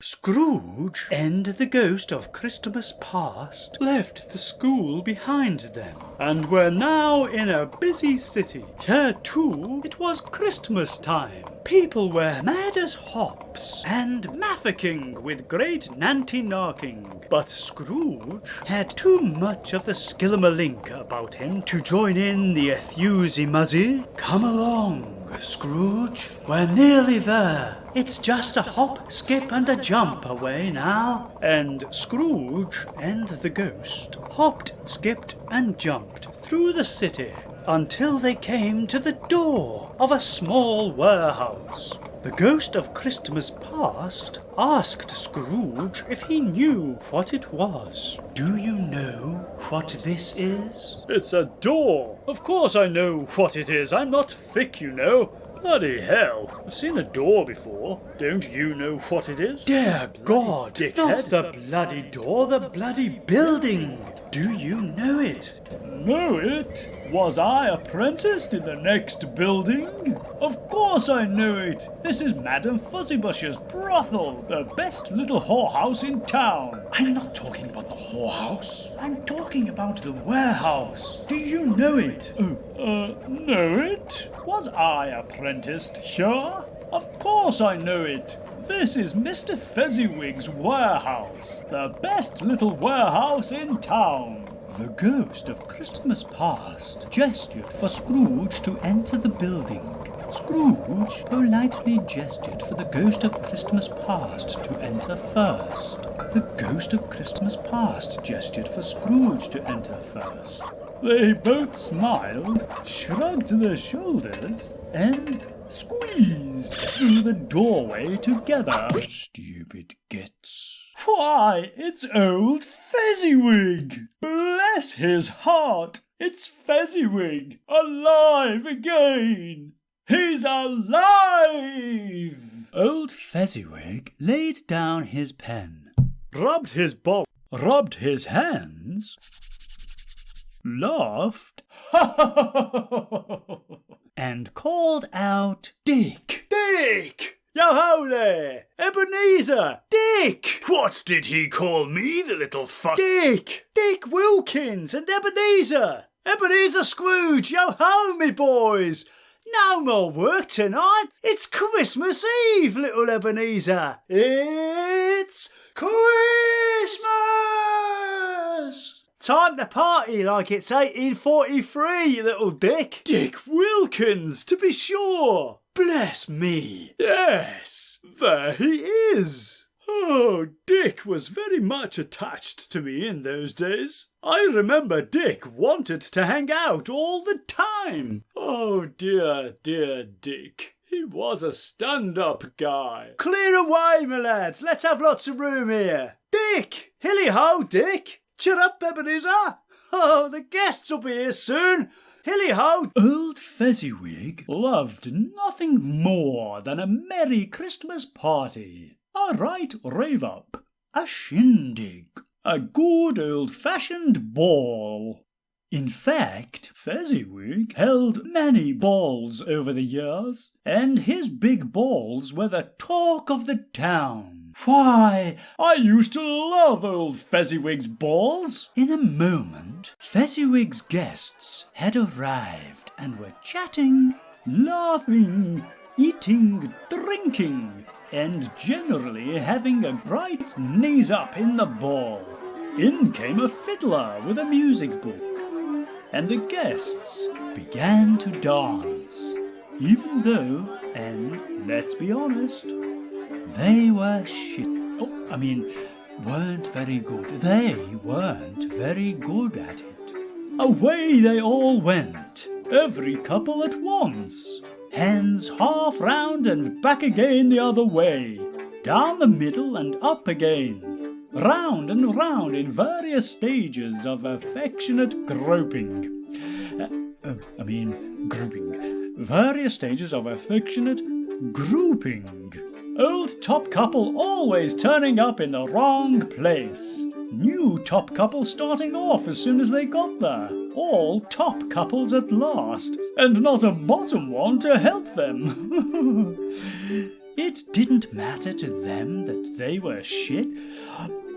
Scrooge and the ghost of Christmas past left the school behind them and were now in a busy city. Here too it was Christmas time. People were mad as hops and maffacking with great nanty-narking. But Scrooge had too much of the skillimalink about him to join in the enthusiasm. Come along, Scrooge, we're nearly there. It's just a hop, skip and a jump away now. And Scrooge and the ghost hopped, skipped and jumped through the city until they came to the door of a small warehouse. The ghost of Christmas past asked Scrooge if he knew what it was. Do you know what this is? It's a door. Of course I know what it is. I'm not thick, you know. Bloody hell, I've seen a door before. Don't you know what it is? Dear God, dickhead. Not the bloody door, the bloody building. Do you know it? Know it? Was I apprenticed in the next building? Of course I know it. This is Madam Fuzzybush's brothel, the best little whorehouse in town. I'm not talking about the whorehouse. I'm talking about the warehouse. Do you know it? Know it? Was I apprenticed here? Of course I know it. This is Mr. Fezziwig's warehouse, the best little warehouse in town. The ghost of Christmas past gestured for Scrooge to enter the building. Scrooge politely gestured for the ghost of Christmas past to enter first. The ghost of Christmas past gestured for Scrooge to enter first. They both smiled, shrugged their shoulders, and squeezed through the doorway together. Stupid gits. Why, it's old Fezziwig! Bless his heart! It's Fezziwig, alive again! He's alive! Old Fezziwig laid down his pen, rubbed his hands, laughed, and called out, Dick! Dick! Yo-ho there! Ebenezer! Dick! What did he call me, the little fuck? Dick! Dick Wilkins and Ebenezer! Ebenezer Scrooge, yo-ho, me boys! No more work tonight. It's Christmas Eve, little Ebenezer. It's Christmas! Time to party like it's 1843, you little Dick. Dick Wilkins, to be sure. Bless me. Yes, there he is. Oh, Dick was very much attached to me in those days. I remember Dick wanted to hang out all the time. Oh, dear, dear Dick. He was a stand-up guy. Clear away, my lads. Let's have lots of room here. Dick! Hilly-ho, Dick! Cheer up, Ebenezer. Oh, the guests will be here soon. Hilly-ho! Old Fezziwig loved nothing more than a merry Christmas party, a right rave-up, a shindig, a good old-fashioned ball. In fact, Fezziwig held many balls over the years, and his big balls were the talk of the town. Why, I used to love old Fezziwig's balls. In a moment, Fezziwig's guests had arrived and were chatting, laughing, eating, drinking, and generally having a bright knees up in the ball. In came a fiddler with a music book, and the guests began to dance, even though, and let's be honest, they were weren't very good. They weren't very good at it. Away they all went, every couple at once, hands half round and back again the other way, down the middle and up again, round and round in various stages of affectionate groping. Grouping. Various stages of affectionate grouping. Old top couple always turning up in the wrong place. New top couple starting off as soon as they got there. All top couples at last, and not a bottom one to help them. It didn't matter to them that they were shit,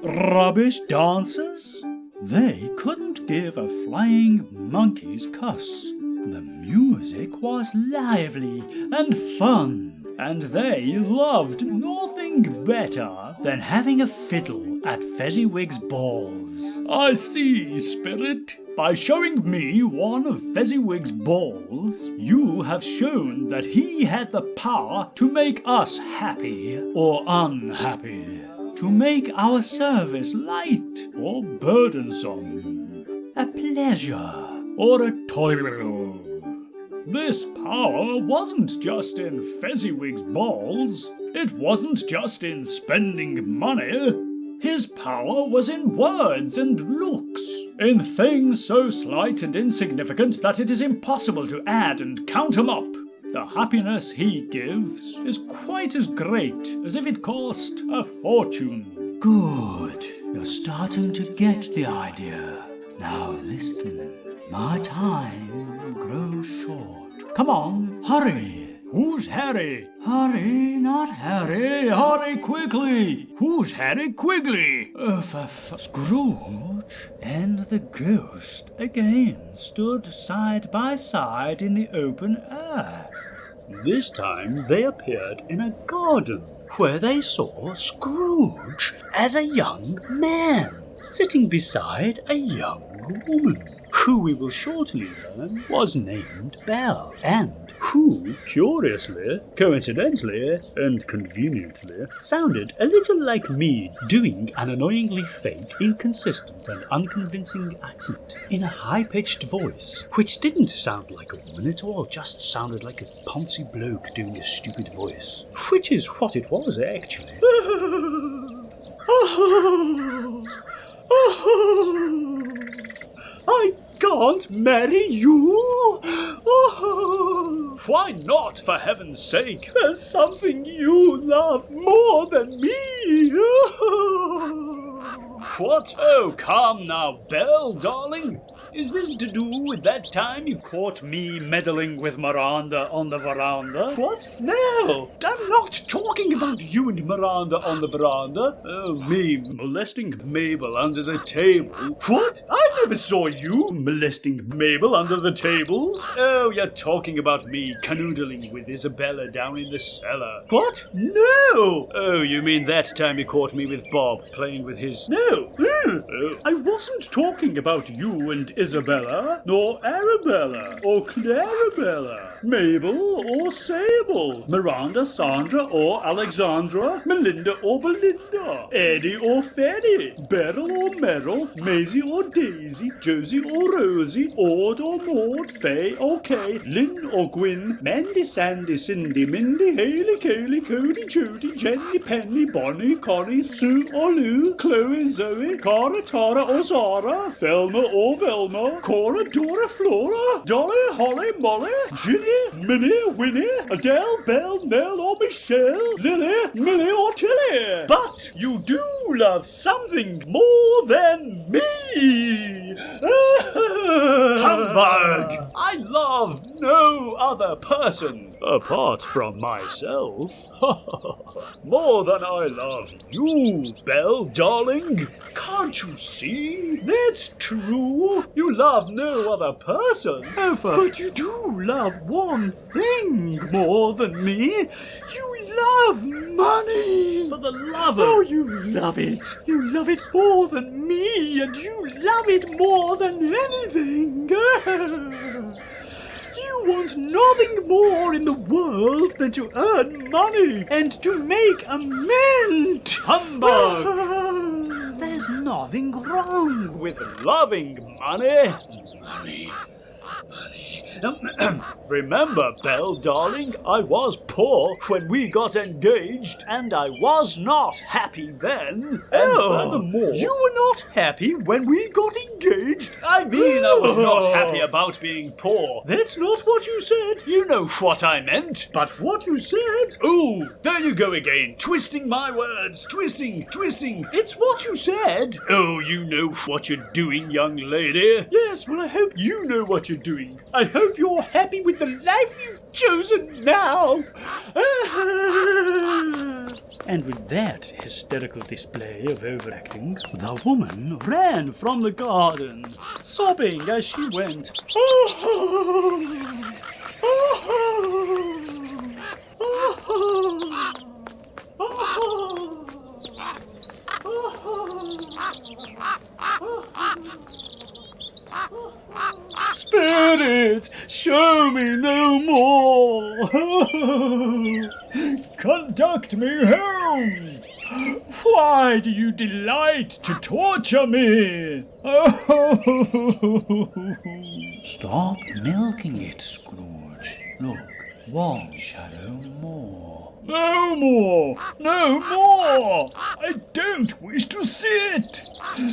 rubbish dancers. They couldn't give a flying monkey's cuss. The music was lively and fun, and they loved nothing better than having a fiddle at Fezziwig's balls. I see, Spirit. By showing me one of Fezziwig's balls, you have shown that he had the power to make us happy or unhappy, to make our service light or burdensome, a pleasure or a toil. This power wasn't just in Fezziwig's balls. It wasn't just in spending money. His power was in words and looks, in things so slight and insignificant that it is impossible to add and count 'em up. The happiness he gives is quite as great as if it cost a fortune. Good. You're starting to get the idea. Now listen. My time grows short. Come on, hurry. Who's Harry? Hurry, not Harry. Hurry quickly. Who's Harry Quigley? Scrooge and the ghost again stood side by side in the open air. This time they appeared in a garden, where they saw Scrooge as a young man, sitting beside a young woman, who we will shortly learn was named Belle, and who, curiously, coincidentally, and conveniently, sounded a little like me doing an annoyingly fake, inconsistent, and unconvincing accent in a high-pitched voice, which didn't sound like a woman at all, just sounded like a poncy bloke doing a stupid voice, which is what it was, actually. I can't marry you! Oh, why not, for heaven's sake? There's something you love more than me! What? Oh, come now, Belle, darling. Is this to do with that time you caught me meddling with Miranda on the veranda? What? No! I'm not talking about you and Miranda on the veranda. Oh, me molesting Mabel under the table. What? I never saw you molesting Mabel under the table. Oh, you're talking about me canoodling with Isabella down in the cellar. What? No! Oh, you mean that time you caught me with Bob playing with his... No! Oh. I wasn't talking about you and Isabella, nor Arabella, or Clarabella, Mabel or Sable, Miranda, Sandra or Alexandra, Melinda or Belinda, Eddie or Fanny, Beryl or Meryl, Maisie or Daisy, Josie or Rosie, Aud or Maud, Faye or Kay, Lynn or Gwyn, Mandy, Sandy, Cindy, Mindy, Haley, Kaylee, Cody, Jody, Jenny, Penny, Bonnie, Connie, Sue or Lou, Chloe, Zoe, Cara, Tara or Zara, Thelma or Velma, Cora, Dora, Flora, Dolly, Holly, Molly, Ginny, Minnie, Winnie, Adele, Belle, Nell or Michelle, Lily, Millie or Tilly. But you do love something more than me. Humbug! I love no other person apart from myself. More than I love you, Belle, darling. Can't you see? That's true. You love no other person. But you do love one thing more than me. You love money. For the love of... Oh, you love it. You love it more than me, and you love it more than anything. You want nothing more in the world than to earn money and to make a mint. Humbug! There's nothing wrong with loving money. Money. Remember, Belle, darling, I was poor when we got engaged, and I was not happy then. And furthermore, you were not happy when we got engaged? I mean, I was not happy about being poor. That's not what you said. You know what I meant. But what you said... Oh, there you go again, twisting my words. Twisting. It's what you said. Oh, you know what you're doing, young lady. Yes, well, I hope you know what you're doing. I hope you're happy with the life you've chosen now. And with that hysterical display of overacting, the woman ran from the garden, sobbing as she went. Spirit, show me no more. Conduct me home. Why do you delight to torture me? Stop milking it, Scrooge. Look, one shadow more. No more! No more! I don't wish to see it!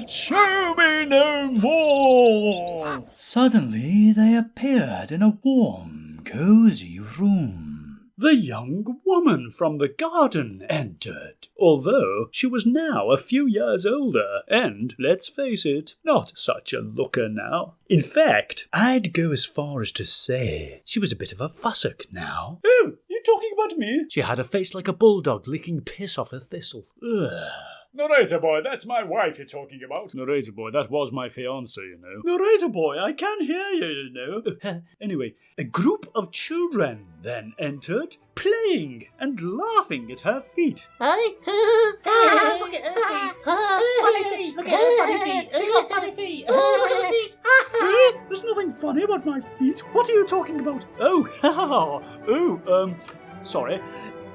Show me no more! Suddenly they appeared in a warm, cosy room. The young woman from the garden entered, although she was now a few years older, and, let's face it, not such a looker now. In fact, I'd go as far as to say she was a bit of a fussock now. Oh, you talking about me? She had a face like a bulldog licking piss off a thistle. Ugh. Narrator boy, that's my wife you're talking about. Narrator boy, that was my fiancée, you know. Narrator boy, I can hear you, you know. Anyway, a group of children then entered, playing and laughing at her feet. Hey? Look at her feet. Funny feet. Look at her funny feet. She got funny feet. Look at her feet. There's nothing funny about my feet. What are you talking about? Sorry.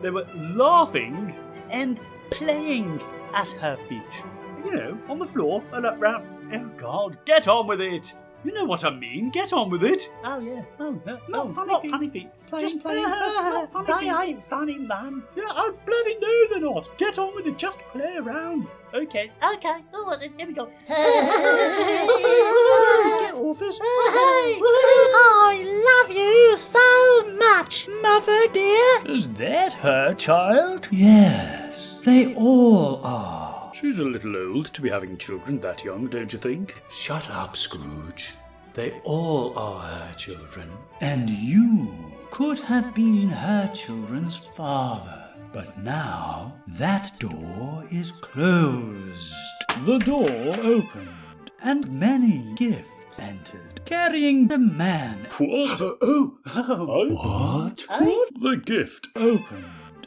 They were laughing and playing at her feet. You know, on the floor and up round. Oh, God, get on with it. You know what I mean. Get on with it. Oh, yeah. Not funny feet. Just play. Not funny feet. They ain't funny, man. Yeah, I bloody know they're not. Get on with it. Just play around. Okay. Oh, here we go. Get off us. I love you so much, Mother dear. Is that her child? Yes, they all are. She's a little old to be having children that young, don't you think? Shut up, Scrooge. They all are her children. And you could have been her children's father. But now that door is closed. The door opened, and many gifts entered, carrying the man. What? What? The gift Opened,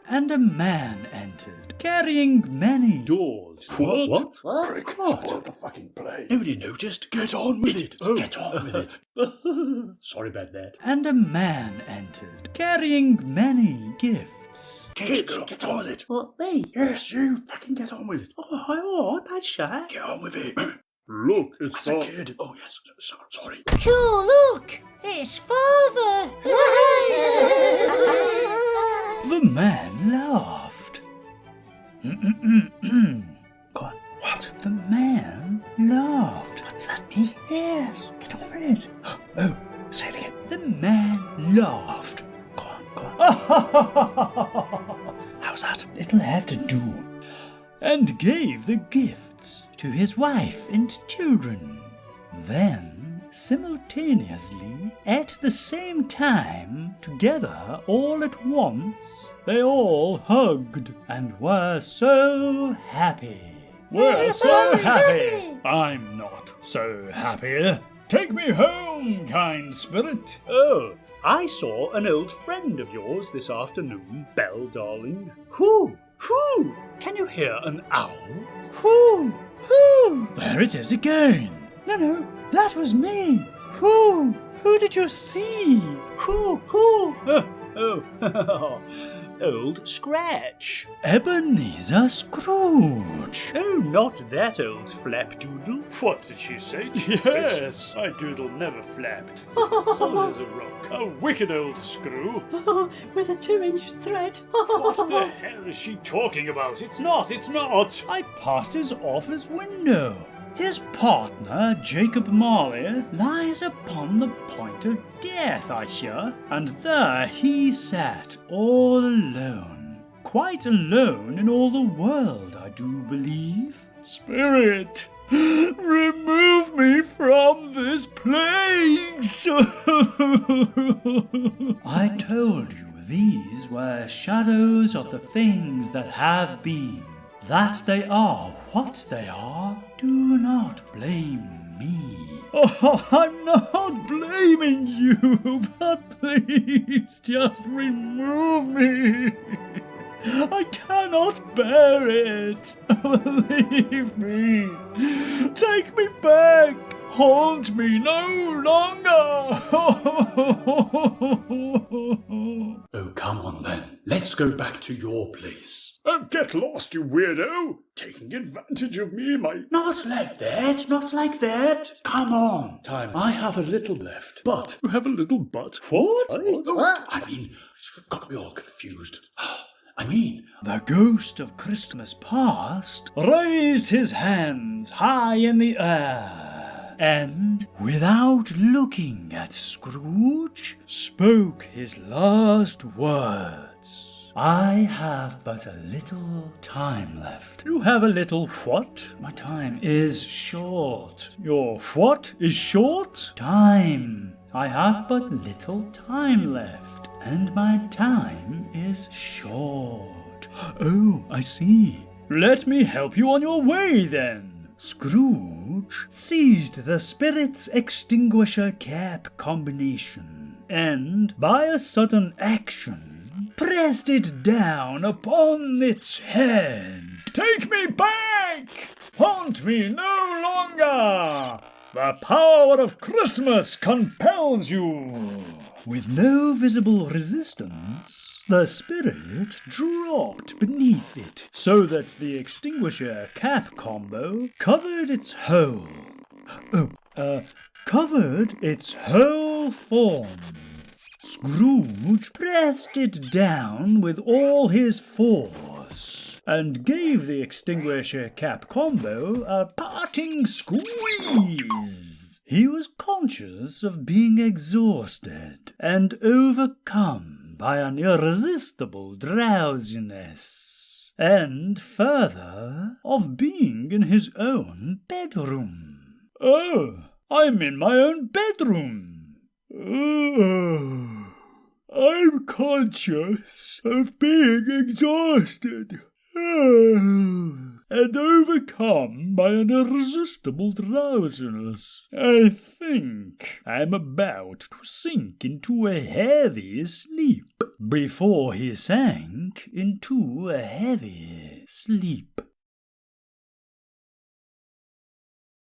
and a man entered, carrying many doors. What? What the fucking play? Nobody noticed. Get on with it. Get on with it. Sorry about that. And a man entered, carrying many gifts. Get on with it. What, me? Yes, you. Fucking get on with it. Oh, that's shy. Get on with it. Look, it's That's a kid. Oh, yes. Sorry. Cool, look. It's Father. The man laughed. What? The man laughed. Is that me? Yes. Get on with it. Oh, say it again. The man laughed. Go on. How's that? It'll have to do. And gave the gifts to his wife and children. Then, simultaneously, at the same time, together all at once, they all hugged and were so happy. We're so happy. I'm not so happy. Take me home, kind spirit. Oh, I saw an old friend of yours this afternoon, Belle, darling. Who? Can you hear an owl? Who? There it is again. No, that was me. Who did you see? Who? Old Scratch. Ebenezer Scrooge. Oh, not that old flapdoodle. What did she say? Yes. My doodle never flapped. Solid as a rock. A wicked old screw. With a 2-inch thread. What the hell is she talking about? It's not. I passed his office window. His partner, Jacob Marley, lies upon the point of death, I hear, and there he sat, all alone. Quite alone in all the world, I do believe. Spirit, remove me from this plague! thanks. I told you these were shadows of the things that have been. That they are what they are. Do not blame me. Oh, I'm not blaming you, but please just remove me. I cannot bear it. Leave me. Take me back. Hold me no longer. Oh, come on then. Let's go back to your place. Oh, get lost, you weirdo. Taking advantage of me, my... Not like that, not like that. Come on. Time. I have a little left. But You have a little butt. what? What? I mean, got me all confused. The ghost of Christmas past raised his hands high in the air and, without looking at Scrooge, spoke his last words. I have but a little time left. You have a little what? My time is short. Your what is short? Time. I have but little time left, and my time is short. Oh, I see. Let me help you on your way, then. Scrooge seized the spirit's extinguisher cap combination and, by a sudden action, pressed it down upon its head. Take me back! Haunt me no longer! The power of Christmas compels you! With no visible resistance, the spirit dropped beneath it, so that the extinguisher cap combo covered its whole form. Scrooge pressed it down with all his force and gave the extinguisher cap combo a parting squeeze. He was conscious of being exhausted and overcome by an irresistible drowsiness, and further, of being in his own bedroom. Oh, I'm in my own bedroom. I'm conscious of being exhausted and overcome by an irresistible drowsiness. I think I'm about to sink into a heavy sleep. Before he sank into a heavy sleep.